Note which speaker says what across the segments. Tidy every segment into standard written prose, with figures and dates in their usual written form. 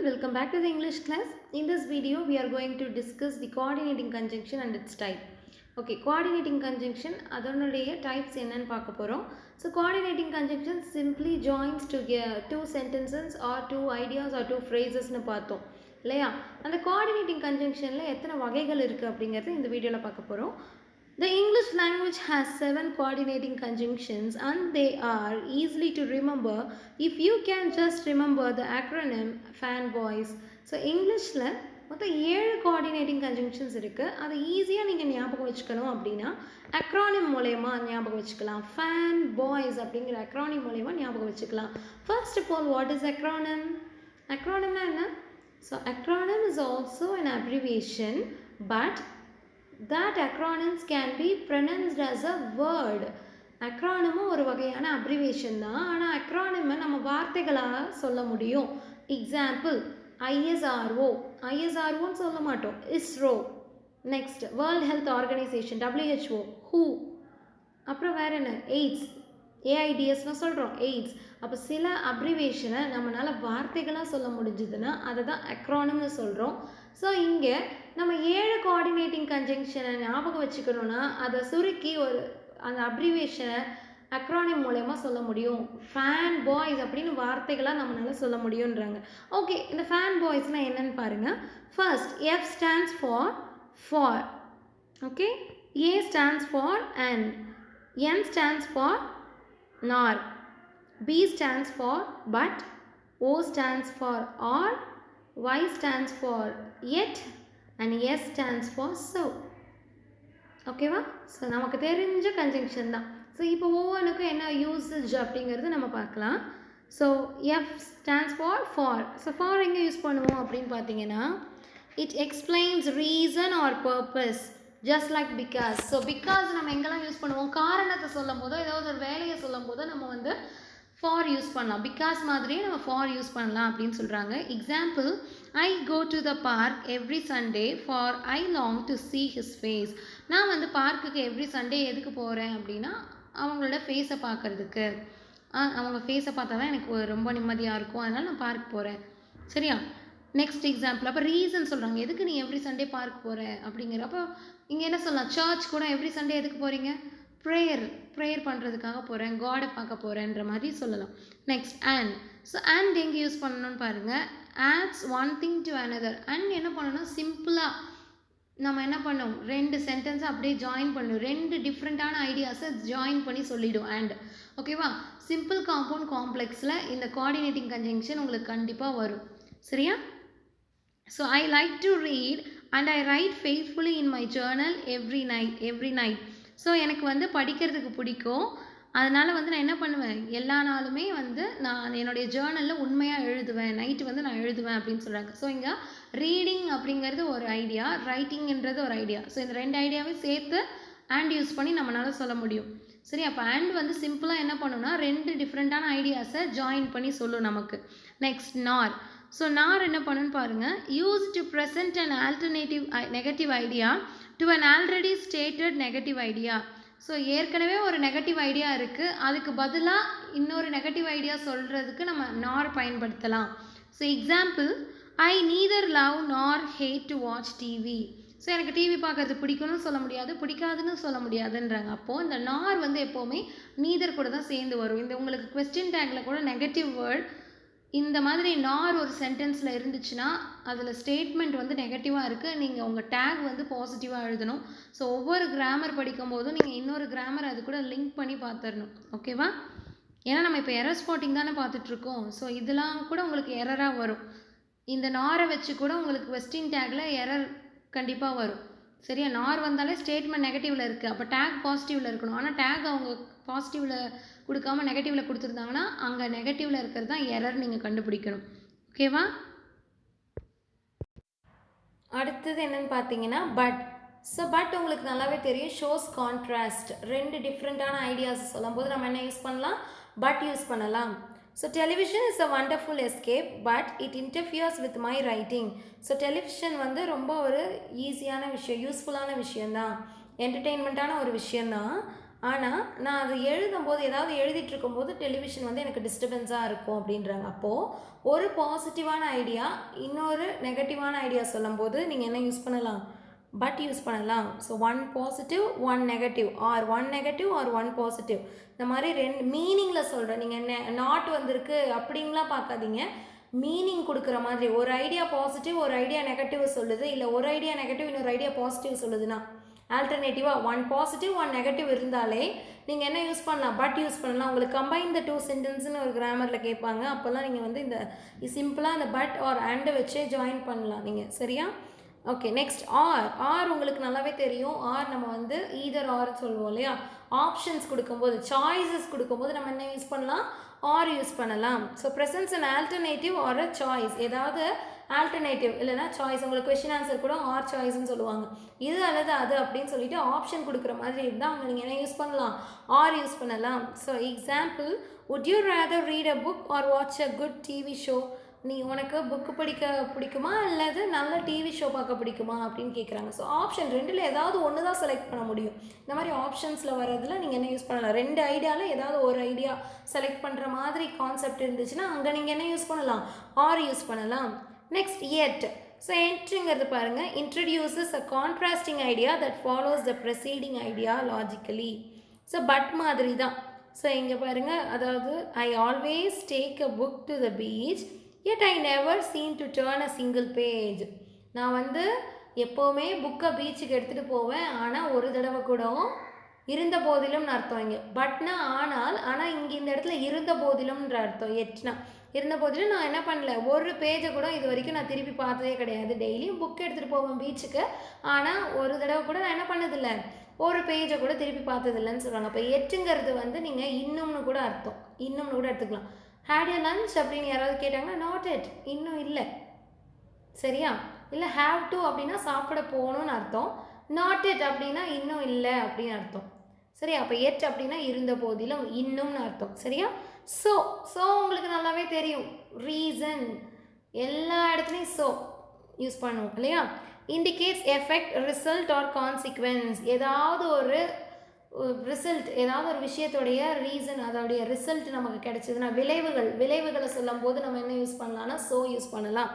Speaker 1: welcome back to the English class. In this video, we are going to discuss the coordinating conjunction and its type. Okay, coordinating conjunction, அதனுடைய types என்னன்னு பார்க்க போறோம். So, coordinating conjunction simply joins together two sentences or two ideas or two phrases னு பார்த்தோம். இல்லையா? அந்த coordinating conjunctionல எத்தனை வகைகள் இருக்கு அப்படிங்கறது இந்த வீடியோல பார்க்க போறோம். The English language has 7 coordinating conjunctions and they are easily to remember if you can just remember the acronym fanboys. So Englishல மொத்தம் 7 coordinating conjunctions இருக்கு. அதை ஈஸியாக நீங்கள் ஞாபகம் வச்சுக்கணும் அப்படின்னா acronym மூலயமா ஞாபகம் வச்சுக்கலாம். fanboys அப்படிங்கிற acronym மூலயமா ஞாபகம் வச்சுக்கலாம். First of all, what is acronym? Acronymனா என்ன? So acronym is also an abbreviation, but that acronyms can be pronounced as a word. acronym ஒரு வகையான abbreviation தான். ஆனால் acronym நம்ம வார்த்தைகளாக சொல்ல முடியும். எக்ஸாம்பிள் ISRO ன்னு சொல்ல மாட்டோம். ISRO. Next world health organisation WHO. WHO. அப்புறம் வேற என்ன? எய்ட்ஸ். AIDSன்னு சொல்கிறோம். எய்ட்ஸ். அப்போ சில அப்ரிவேஷனை நம்மளால் வார்த்தைகளாக சொல்ல முடிஞ்சதுன்னா அதை தான் acronymனு சொல்கிறோம். ஸோ இங்கே நம்ம 7 கோஆர்டினேட்டிங் கன்ஜங்ஷனை ஞாபகம் வச்சுக்கணுன்னா அதை சுருக்கி ஒரு அந்த அப்ரிவேஷனை acronym மூலயமா சொல்ல முடியும். ஃபேன் பாய்ஸ் அப்படின்னு வார்த்தைகளாக நம்மளால் சொல்ல முடியுன்றாங்க. ஓகே, இந்த ஃபேன் பாய்ஸ்னால் என்னன்னு பாருங்கள். First F stands for. Okay, A stands for N stands for nor, B stands for but, O stands for or, Y stands for yet and S stands for so. ஓகேவா? So நமக்கு தெரிஞ்ச conjunction தான். So இப்போ ஒவ்வொன்றுக்கும் என்ன usage அப்படிங்கிறது நம்ம பார்க்கலாம். So F stands for. So for எங்கே யூஸ் பண்ணுவோம் அப்படின்னு பார்த்தீங்கன்னா, it explains reason R purpose just like because. So because நம்ம எங்கெல்லாம் யூஸ் பண்ணுவோம்? காரணத்தை சொல்லும் போதோ ஏதாவது ஒரு வேலையை சொல்லும் போதோ நம்ம வந்து ஃபார் யூஸ் பண்ணலாம். பிகாஸ் மாதிரியே நம்ம ஃபார் யூஸ் பண்ணலாம் அப்படின்னு சொல்கிறாங்க. Example, I go to the park every Sunday for I long to see his face. நான் வந்து பார்க்குக்கு எவ்ரி சண்டே எதுக்கு போகிறேன் அப்படின்னா அவங்களோட ஃபேஸை பார்க்குறதுக்கு. அவங்க ஃபேஸை பார்த்தா தான் எனக்கு ரொம்ப நிம்மதியாக இருக்கும், அதனால் நான் பார்க் போகிறேன். சரியா? நெக்ஸ்ட் எக்ஸாம்பிள், அப்போ ரீசன் சொல்கிறாங்க, எதுக்கு நீ எவ்ரி சண்டே பார்க் போகிற அப்படிங்கிறப்போ இங்கே என்ன சொல்லலாம்? சர்ச் கூட எவ்ரி சண்டே எதுக்கு போகிறீங்க? ப்ரேயர் பண்ணுறதுக்காக போகிறேன், காடை பார்க்க போகிறேன்ற மாதிரி சொல்லலாம். Next and. ஸோ அண்ட் எங்கே யூஸ் பண்ணணும்னு பாருங்கள். Adds one thing to another. And என்ன பண்ணணும்? சிம்பிளாக நம்ம என்ன பண்ணோம்? 2 சென்டென்ஸை அப்படியே ஜாயின் பண்ணணும். 2 டிஃப்ரெண்ட்டான ஐடியாஸை ஜாயின் பண்ணி சொல்லிவிடும் அண்ட். ஓகேவா? சிம்பிள் காம்பவுண்ட் காம்ப்ளெக்ஸில் இந்த கோஆர்டினேட்டிங் கன்ஜங்ஷன் உங்களுக்கு கண்டிப்பாக வரும். சரியா? So I like to read and I right faithfully in my Journal every night. So எனக்கு வந்து படிக்கிறதுக்கு பிடிக்கும், அதனால் வந்து நான் என்ன பண்ணுவேன்? எல்லா நாளுமே வந்து நான் என்னுடைய ஜேர்னலில் உண்மையாக எழுதுவேன், நைட்டு வந்து நான் எழுதுவேன் அப்படின்னு சொல்கிறாங்க. ஸோ இங்கே ரீடிங் அப்படிங்கிறது ஒரு ஐடியா, ரைட்டிங்கிறது ஒரு ஐடியா. ஸோ இந்த 2 ஐடியாவே சேர்த்து அண்ட் யூஸ் பண்ணி நம்மளால் சொல்ல முடியும். சரி, அப்போ அண்ட் வந்து சிம்பிளாக என்ன பண்ணுன்னா 2 டிஃப்ரெண்ட்டான ஐடியாஸை ஜாயின் பண்ணி சொல்லும் நமக்கு. நெக்ஸ்ட் நார். ஸோ நார் என்ன பண்ணுன்னு பாருங்கள். Use to present an alternative negative idea to an already stated negative idea. So ஏற்கனவே ஒரு நெகட்டிவ் ஐடியா இருக்குது, அதுக்கு பதிலாக இன்னொரு நெகட்டிவ் ஐடியா சொல்கிறதுக்கு நம்ம நார் பயன்படுத்தலாம். So example, I neither love nor hate to watch TV. So எனக்கு டிவி பார்க்கறது பிடிக்கும்னு சொல்ல முடியாது, பிடிக்காதுன்னு சொல்ல முடியாதுன்றாங்க. அப்போது இந்த நார் வந்து எப்போவுமே நீதர் கூட தான் சேர்ந்து வரும். இந்த உங்களுக்கு கொஸ்டின் டேக்கில் கூட நெகட்டிவ் வேர்ட் இந்த மாதிரி நார் ஒரு சென்டென்ஸில் இருந்துச்சுன்னா அதில் ஸ்டேட்மெண்ட் வந்து நெகட்டிவாக இருக்குது, நீங்கள் உங்கள் டேக் வந்து பாசிட்டிவாக எழுதணும். ஸோ ஒவ்வொரு கிராமர் படிக்கும் போதும் நீங்கள் இன்னொரு கிராமர் அது கூட லிங்க் பண்ணி பார்த்துடணும். ஓகேவா? ஏன்னா நம்ம இப்போ எரர் ஸ்பாட்டிங் தானே பார்த்துட்ருக்கோம். ஸோ இதெல்லாம் கூட உங்களுக்கு எரராக வரும். இந்த நாரை வச்சு கூட உங்களுக்கு கொஸ்டின் டேக்கில் எரர் கண்டிப்பாக வரும். சரியா? நார் வந்தாலே ஸ்டேட்மெண்ட் நெகட்டிவில் இருக்குது, அப்போ டேக் பாசிட்டிவில் இருக்கணும். ஆனால் டேக் அவங்க பாசிட்டிவில் கொடுக்காம நெகட்டிவில் கொடுத்துருந்தாங்கன்னா அங்கே நெகட்டிவில் இருக்கிறது தான் எரர் நீங்கள் கண்டுபிடிக்கணும். ஓகேவா? அடுத்தது என்னென்னு பார்த்தீங்கன்னா பட். ஸோ பட் உங்களுக்கு நல்லாவே தெரியும், ஷோஸ் கான்ட்ராஸ்ட். 2 டிஃப்ரெண்ட்டான ஐடியாஸ் சொல்லும் போது நம்ம என்ன யூஸ் பண்ணலாம்? பட் யூஸ் பண்ணலாம். So television is a wonderful escape but it interferes with my writing. So television வந்து ரொம்ப ஒரு ஈஸியான விஷயம், யூஸ்ஃபுல்லான விஷயந்தான், என்டர்டெயின்மெண்ட்டான ஒரு விஷயந்தான். ஆனால் நான் அதை எழுதும்போது ஏதாவது எழுதிட்டு இருக்கும்போது டெலிவிஷன் வந்து எனக்கு டிஸ்டர்பன்ஸாக இருக்கும் அப்படின்றாங்க. அப்போது ஒரு பாசிட்டிவான ஐடியா இன்னொரு நெகட்டிவான ஐடியா சொல்லும்போது நீங்கள் என்ன யூஸ் பண்ணலாம்? பட் யூஸ் பண்ணலாம். So one positive one negative or one negative or one positive இந்த மாதிரி ரெண்டு மீனிங்கில் சொல்கிறேன். நீங்கள் நாட் வந்திருக்கு அப்படின்லாம் பார்க்காதீங்க. மீனிங் கொடுக்குற மாதிரி ஒரு ஐடியா பாசிட்டிவ் ஒரு ஐடியா நெகட்டிவ் சொல்லுது, இல்லை ஒரு ஐடியா நெகட்டிவ் இன்னொரு ஐடியா பாசிட்டிவ் சொல்லுதுன்னா ஆல்டர்னேட்டிவாக ஒன் பாசிட்டிவ் ஒன் நெகட்டிவ் இருந்தாலே நீங்கள் என்ன யூஸ் பண்ணலாம்? பட் யூஸ் பண்ணலாம். உங்களுக்கு கம்பைன் த டூ சென்டென்ஸ்னு ஒரு கிராமரில் கேட்பாங்க. அப்போல்லாம் நீங்கள் வந்து இந்த சிம்பிளாக இந்த பட் ஆர் அண்டை வச்சே ஜாயின் பண்ணலாம் நீங்கள். சரியா? ஓகே, நெக்ஸ்ட் ஆர் உங்களுக்கு நல்லாவே தெரியும். ஆர் நம்ம வந்து ஈதர் ஆர் சொல்லுவோம் இல்லையா? ஆப்ஷன்ஸ் கொடுக்கும்போது சாய்ஸஸ் கொடுக்கும்போது நம்ம என்ன யூஸ் பண்ணலாம்? ஆர் யூஸ் பண்ணலாம். So presence and alternative or a choice. ஏதாவது ஆல்டர்னேட்டிவ் இல்லைனா சாய்ஸ், உங்களுக்கு கொஷின் ஆன்சர் கூட ஆர் சாய்ஸ்ன்னு சொல்லுவாங்க. இது அல்லது அது அப்படின்னு சொல்லிட்டு ஆப்ஷன் கொடுக்குற மாதிரி இருந்தால் அங்கே நீங்கள் என்ன யூஸ் பண்ணலாம்? ஆர் யூஸ் பண்ணலாம். So example, would you rather read a book or watch a good TV show? நீ உனக்கு புக்கு படிக்க பிடிக்குமா அல்லது நல்ல டிவி ஷோ பார்க்க பிடிக்குமா அப்படின்னு கேட்குறாங்க. ஸோ ஆப்ஷன் ரெண்டில் ஏதாவது ஒன்று தான் செலக்ட் பண்ண முடியும். இந்த மாதிரி ஆப்ஷன்ஸில் வர்றதில் நீங்கள் என்ன யூஸ் பண்ணலாம்? ரெண்டு ஐடியாவில் ஏதாவது ஒரு ஐடியா செலக்ட் பண்ணுற மாதிரி கான்செப்ட் இருந்துச்சுன்னா அங்கே நீங்கள் என்ன யூஸ் பண்ணலாம்? ஆர் யூஸ் பண்ணலாம். நெக்ஸ்ட் எட். ஸோ எட்ங்கிறது பாருங்கள், introduces a contrasting idea that follows the preceding idea logically. So but மாதிரி தான். ஸோ இங்கே பாருங்கள், அதாவது I always take a book to the beach yet I never seem to turn a single page. நான் வந்து எப்போவுமே புக்கை பீச்சுக்கு எடுத்துகிட்டு போவேன், ஆனால் ஒரு தடவை கூட இருந்த போதிலும்னு அர்த்தம் இங்கே. பட்னா ஆனால் இங்கே இந்த இடத்துல இருந்த போதிலும்ன்ற அர்த்தம். எட்னா இருந்த போதிலும் நான் என்ன பண்ணல, ஒரு பேஜை கூட இது வரைக்கும் நான் திருப்பி பார்த்ததே கிடையாது. டெய்லியும் புக் எடுத்துகிட்டு போவேன் பீச்சுக்கு, ஆனால் ஒரு தடவை கூட நான் என்ன பண்ணதில்லை, ஒரு பேஜை கூட திருப்பி பார்த்ததில்லைன்னு சொல்கிறாங்க. அப்போ எட்டுங்கிறது வந்து நீங்கள் இன்னும்னு கூட அர்த்தம், இன்னும்னு கூட எடுத்துக்கலாம். ஹேட் யூ லஞ்ச் அப்படின்னு யாராவது கேட்டாங்கன்னா நாட் எட், இன்னும் இல்லை. சரியா? இல்லை ஹேவ் டு அப்படின்னா சாப்பிட போகணும்னு அர்த்தம். நாட் எட் அப்படின்னா இன்னும் இல்லை அப்படின்னு அர்த்தம். சரியா? அப்போ எட் அப்படின்னா இருந்த போதிலும், இன்னும்னு அர்த்தம். சரியா? ஸோ உங்களுக்கு நல்லாவே தெரியும், ரீசன் எல்லா இடத்துலையும் ஸோ யூஸ் பண்ணுவோம் இல்லையா? Indicates effect, result R consequence. ஏதாவது ஒரு ரிசல்ட், ஏதாவது ஒரு விஷயத்துடைய ரீசன், அதோடைய ரிசல்ட் நமக்கு கிடைச்சதுன்னா விளைவுகளை சொல்லும் போது நம்ம என்ன யூஸ் பண்ணலாம்னா ஸோ யூஸ் பண்ணலாம்.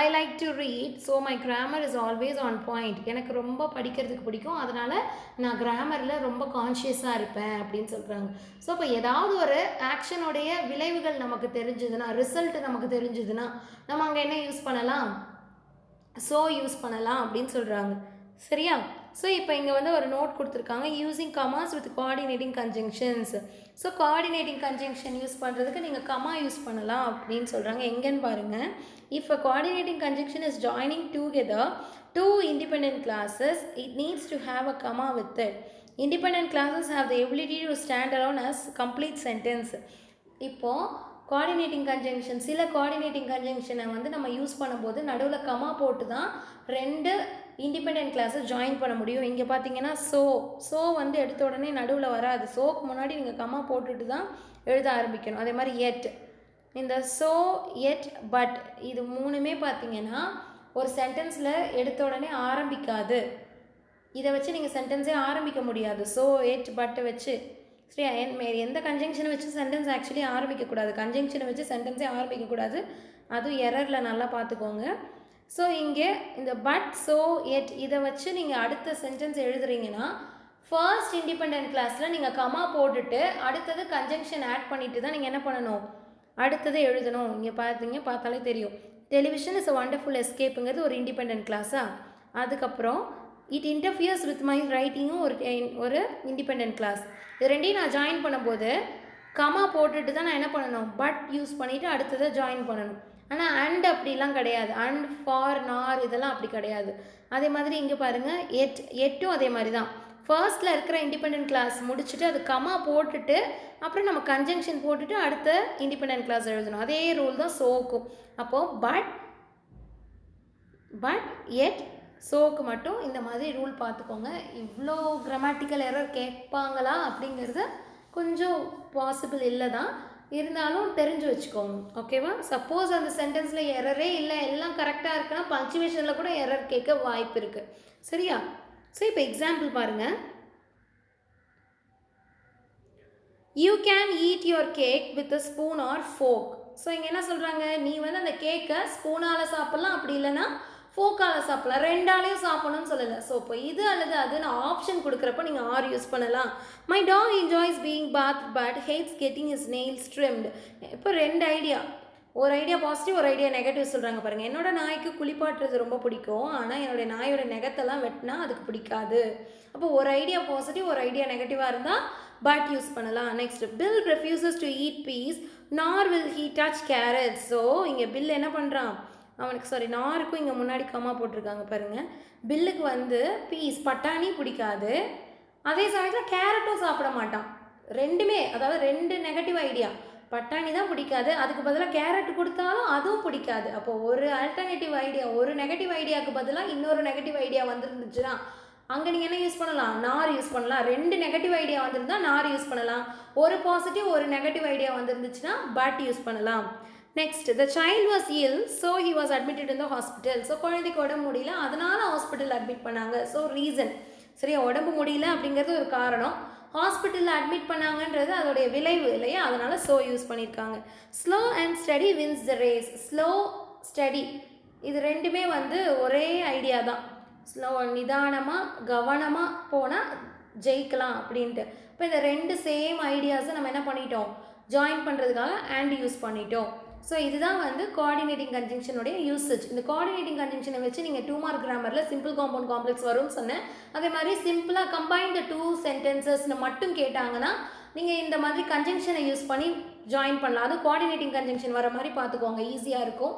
Speaker 1: I like to read, so my grammar is always on point. எனக்கு ரொம்ப படிக்கிறதுக்கு பிடிக்கும், அதனால் நான் கிராமரில் ரொம்ப கான்ஷியஸாக இருப்பேன் அப்படின்னு சொல்கிறாங்க. ஸோ இப்போ ஏதாவது ஒரு ஆக்ஷனுடைய விளைவுகள் நமக்கு தெரிஞ்சதுன்னா, ரிசல்ட் நமக்கு தெரிஞ்சதுன்னா நம்ம அங்கே என்ன யூஸ் பண்ணலாம்? ஸோ யூஸ் பண்ணலாம் அப்படின்னு சொல்கிறாங்க. சரியா? ஸோ இப்போ இங்கே வந்து ஒரு நோட் கொடுத்துருக்காங்க, using commas with coordinating conjunctions. So coordinating conjunction use பண்ணுறதுக்கு நீங்கள் கமா யூஸ் பண்ணலாம் அப்படின்னு சொல்கிறாங்க. எங்கன்னு பாருங்கள், if a coordinating conjunction is joining together two independent classes, it needs to have a comma with it. Independent classes have the ability to stand alone as complete sentence. இப்போது coordinating conjunction, சில coordinating கன்ஜங்ஷனை வந்து நம்ம use பண்ணும்போது நடுவில் comma போட்டு தான் ரெண்டு independent கிளாஸை ஜாயின் பண்ண முடியும். இங்கே பார்த்தீங்கன்னா ஸோ வந்து எடுத்த உடனே நடுவில் வராது. ஸோக்கு முன்னாடி நீங்கள் கமா போட்டுட்டு தான் எழுத ஆரம்பிக்கணும். அதே மாதிரி எட், இந்த ஸோ எட் பட் இது மூணுமே பார்த்தீங்கன்னா ஒரு சென்டென்ஸில் எடுத்த உடனே ஆரம்பிக்காது. இதை வச்சு நீங்கள் சென்டென்ஸே ஆரம்பிக்க முடியாது. ஸோ எட் பட்டை வச்சு. சரியா? எந்த கன்ஜங்ஷனை வச்சு சென்டென்ஸ் ஆக்சுவலி ஆரம்பிக்கக்கூடாது. கன்ஜங்ஷனை வச்சு சென்டென்ஸே ஆரம்பிக்கக்கூடாது. அதுவும் எரரில் நல்லா பார்த்துக்கோங்க. ஸோ இங்கே இந்த பட் ஸோ எட் இதை வச்சு நீங்கள் அடுத்த சென்டென்ஸ் எழுதுறீங்கன்னா ஃபர்ஸ்ட் இண்டிபெண்ட் கிளாஸில் நீங்கள் கமா போட்டுட்டு அடுத்தது கன்ஜங்ஷன் ஆட் பண்ணிவிட்டு தான் நீங்கள் என்ன பண்ணணும், அடுத்தது எழுதணும். இங்கே பார்த்தாலே தெரியும், டெலிவிஷன் இஸ் அ வண்டர்ஃபுல் எஸ்கேப்புங்கிறது ஒரு இண்டிபெண்ட் கிளாஸா. அதுக்கப்புறம் இட் இன்டர்ஃபியர்ஸ் வித் மை ரைட்டிங்கும் ஒரு இண்டிபெண்ட் கிளாஸ். இது ரெண்டையும் நான் ஜாயின் பண்ணும்போது கமா போட்டுட்டு தான் நான் என்ன பண்ணணும், பட் யூஸ் பண்ணிவிட்டு அடுத்ததை ஜாயின் பண்ணணும். ஆனால் அண்ட் அப்படிலாம் கிடையாது. அண்ட், ஃபார், நார் இதெல்லாம் அப்படி கிடையாது. அதே மாதிரி இங்கே பாருங்கள், எட்டும் அதே மாதிரி தான். ஃபர்ஸ்ட்டில் இருக்கிற இண்டிபெண்ட் கிளாஸ் முடிச்சுட்டு அது கமா போட்டுட்டு அப்புறம் நம்ம கன்ஜங்ஷன் போட்டுட்டு அடுத்த இண்டிபெண்ட் கிளாஸ் எழுதணும். அதே ரூல் தான் சோக்கும். அப்போது பட் எட் சோக்கு மட்டும் இந்த மாதிரி ரூல் பார்த்துக்கோங்க. இவ்வளோ கிராமட்டிக்கல் எரர் கேட்பாங்களா அப்படிங்கிறது கொஞ்சம் பாசிபிள் இல்லை தான், இருந்தாலும் தெரிஞ்சு வச்சுக்கோங்க. ஓகேவா? சப்போஸ் அந்த சென்டென்ஸில் எரரே இல்லை, எல்லாம் கரெக்டாக இருக்குன்னா பங்க்சுவேஷனில் கூட எரர் கேட்க வாய்ப்பு இருக்குது. சரியா? ஸோ இப்போ எக்ஸாம்பிள் பாருங்கள். You can eat your cake with a spoon R folk. So இங்கே என்ன சொல்கிறாங்க, நீ வந்து அந்த கேக்கை ஸ்பூனால் சாப்பிட்லாம், அப்படி இல்லைன்னா ஃபோக்கால் சாப்பிட்லாம், ரெண்டாலையும் சாப்பிடணும்னு சொல்லலை. ஸோ இப்போ இது அல்லது அதுன்னு ஆப்ஷன் கொடுக்குறப்ப நீங்கள் ஆர் யூஸ் பண்ணலாம். My dog enjoys being bath but hates getting is nails trimmed. இப்போ ரெண்டு ஐடியா, ஒரு ஐடியா பாசிட்டிவ், ஒரு ஐடியா நெகட்டிவ் சொல்கிறாங்க பாருங்கள். என்னோட நாய்க்கு குளிப்பாட்டுறது ரொம்ப பிடிக்கும், ஆனால் என்னுடைய நாயோட நெகத்தெல்லாம் வெட்டினா அதுக்கு பிடிக்காது. அப்போ ஒரு ஐடியா பாசிட்டிவ், ஒரு ஐடியா நெகட்டிவாக இருந்தால் பட் யூஸ் பண்ணலாம். Next, Bill refuses to eat peas nor will he touch carrots. So இங்கே பில் என்ன பண்ணுறான், அவனுக்கு நாருக்கும் இங்கே முன்னாடி கம்மா போட்டிருக்காங்க பாருங்கள். பில்லுக்கு வந்து பீஸ் பட்டாணி பிடிக்காது, அதே சமயத்தில் கேரட்டும் சாப்பிட மாட்டான். ரெண்டுமே, அதாவது ரெண்டு நெகட்டிவ் ஐடியா. பட்டாணி தான் பிடிக்காது, அதுக்கு பதிலாக கேரட் கொடுத்தாலும் அதுவும் பிடிக்காது. அப்போ ஒரு ஆல்டர்னேட்டிவ் ஐடியா, ஒரு நெகட்டிவ் ஐடியாவுக்கு பதிலாக இன்னொரு நெகட்டிவ் ஐடியா வந்துருந்துச்சுன்னா அங்கே நீங்கள் என்ன யூஸ் பண்ணலாம், நார் யூஸ் பண்ணலாம். ரெண்டு நெகட்டிவ் ஐடியா வந்திருந்தா நார் யூஸ் பண்ணலாம், ஒரு பாசிட்டிவ் ஒரு நெகட்டிவ் ஐடியா வந்துருந்துச்சுன்னா பட் யூஸ் பண்ணலாம். Next, the child was ill so he was admitted in the hospital. So குழந்தைக்கு உடம்பு முடியல, அதனால ஹாஸ்பிட்டல் அட்மிட் பண்ணாங்க. ஸோ ரீசன், சரியா, உடம்பு முடியல அப்படிங்கிறது ஒரு காரணம், ஹாஸ்பிட்டலில் அட்மிட் பண்ணாங்கன்றது அதோடைய விளைவு இல்லையா, அதனால் ஸோ யூஸ் பண்ணியிருக்காங்க. Slow and steady wins the race. Slow steady இது ரெண்டுமே வந்து ஒரே ஐடியா தான். ஸ்லோ, நிதானமாக கவனமாக போனால் ஜெயிக்கலாம் அப்படின்ட்டு. இப்போ இந்த ரெண்டு சேம் ஐடியாஸை நம்ம என்ன பண்ணிட்டோம், ஜாயின் பண்ணுறதுக்காக அண்ட் யூஸ் பண்ணிட்டோம். ஸோ இதுதான் வந்து கோஆர்டினேட்டிங் கன்ஜங்ஷனுடைய யூசேஜ். இந்த கோஆர்டினேட்டிங் கன்ஜங்ஷனை வச்சு நீங்கள் 2 மார்க் கிராமரில் சிம்பிள் காம்பவுண்ட் காம்ப்ளெக்ஸ் வரும்னு சொன்னேன். அதே மாதிரி சிம்பிளாக கம்பைன் த 2 சென்டென்சஸ்னு மட்டும் கேட்டாங்கன்னா நீங்கள் இந்த மாதிரி கன்ஜங்ஷனை யூஸ் பண்ணி ஜாயின் பண்ணலாம். அது கோஆர்டினேட்டிங் கன்ஜங்ஷன் வர மாதிரி பார்த்துக்கோங்க, ஈஸியாக இருக்கும்.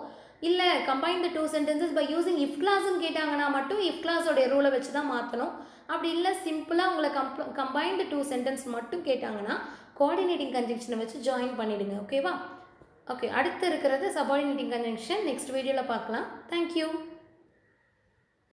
Speaker 1: இல்லை combine the 2 sentences by using if கிளாஸ்ன்னு கேட்டாங்கன்னா மட்டும் இஃப் கிளாஸோடைய ரூலை வச்சு தான் மாற்றணும். அப்படி இல்லை சிம்பிளாக உங்களை கம்பைன் த 2 சென்டென்ஸ் மட்டும் கேட்டாங்கன்னா கோஆர்டினேட்டிங் கன்ஜங்ஷனை வச்சு ஜாயின் பண்ணிவிடுங்க. ஓகேவா? ஓகே, அடுத்து இருக்கிறது சபார்டினேட்டிங் கன்ஜங்ஷன். நெக்ஸ்ட் வீடியோவில் பார்க்கலாம். தேங்க்யூ.